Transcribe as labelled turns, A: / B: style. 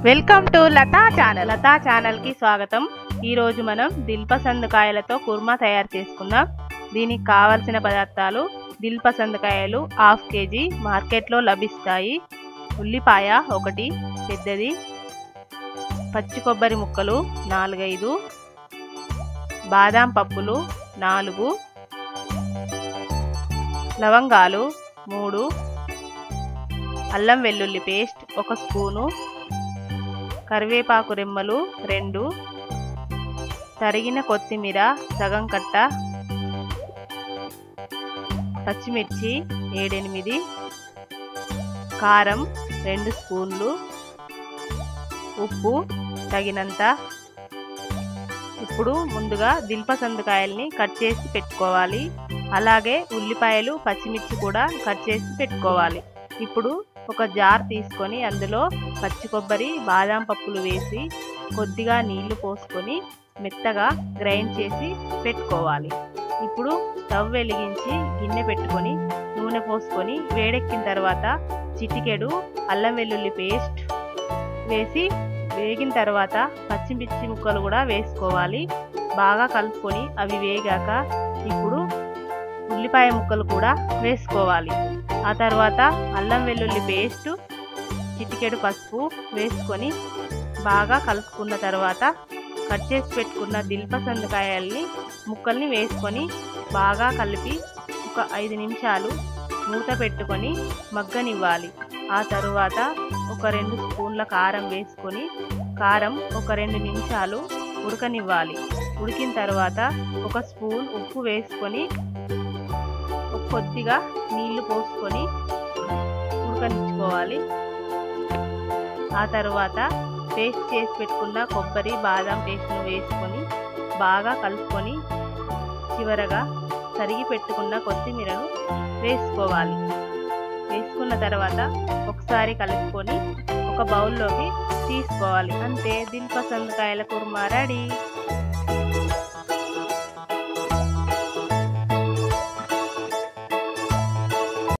A: Welcome to Lata channel కి స్వాగతం। ఈ రోజు మనం దిల్ పసంద్ కాయలతో కుర్మా తయారు చేసుకుందాం। దీనికి కావాల్సిన పదార్థాలు దిల్ పసంద్ కాయలు హాఫ్ కేజీ మార్కెట్లో లభిస్తాయి, ఉల్లిపాయ ఒకటి పెద్దది, పచ్చి కొబ్బరి ముక్కలు 4-5, బాదాం పప్పులు 4, లవంగాలు 3, అల్లం వెల్లుల్లి పేస్ట్ 1 స్పూను, కరివేపాకు రెమ్మలు 2, తరిగిన కొత్తిమీర సగం కట్ట, పచ్చిమిర్చి 7-8, కారం 2 స్పూన్లు, ఉప్పు తగినంత। ఇప్పుడు ముందుగా దిల్ పసంద్ కాయల్ని కట్ చేసి పెట్టుకోవాలి, అలాగే ఉల్లిపాయలు పచ్చిమిర్చి కూడా కట్ చేసి పెట్టుకోవాలి। ఇప్పుడు ఒక జార్ తీసుకొని అందులో పచ్చి కొబ్బరి బాదాం పప్పులు వేసి కొద్దిగా నీళ్లు పోసుకొని మెత్తగా గ్రైండ్ చేసి పెట్టుకోవాలి। ఇప్పుడు స్టవ్ వెలిగించి గిన్నె పెట్టుకొని నూనె పోసుకొని వేడెక్కిన తర్వాత చిటికెడు అల్లం వెల్లుల్లి పేస్ట్ వేసి వేగిన తర్వాత పచ్చిమిర్చి ముక్కలు కూడా వేసుకోవాలి। బాగా కలుపుకొని అవి వేగాక ఇప్పుడు ఉల్లిపాయ ముక్కలు కూడా వేసుకోవాలి। ఆ తర్వాత అల్లం వెల్లుల్లి పేస్ట్, చిటికెడు పసుపు వేసుకొని బాగా కలుపుకున్న తర్వాత కట్ చేసి పెట్టుకున్న దిల్ పసంద్ కాయల్ని ముక్కల్ని వేసుకొని బాగా కలిపి ఒక 5 నిమిషాలు మూత పెట్టుకొని మగ్గనివ్వాలి। ఆ తర్వాత ఒక 2 స్పూన్ల కారం వేసుకొని కారం ఒక 2 నిమిషాలు ఉడకనివ్వాలి। ఉడికిన తర్వాత 1 స్పూన్ ఉప్పు వేసుకొని కొద్దిగా నీళ్లు పోసుకొని ఉడకనిచ్చుకోవాలి। ఆ తర్వాత పేస్ట్ చేసి పెట్టుకున్న కొబ్బరి బాదాం పేస్ట్ను వేసుకొని బాగా కలుపుకొని చివరగా తరిగి పెట్టుకున్న కొత్తిమీరను వేసుకోవాలి। వేసుకున్న తర్వాత ఒకసారి కలుపుకొని ఒక బౌల్లోకి తీసుకోవాలి। అంతే, దిల్ పసంద్ కాయల కుర్మా రెడీ।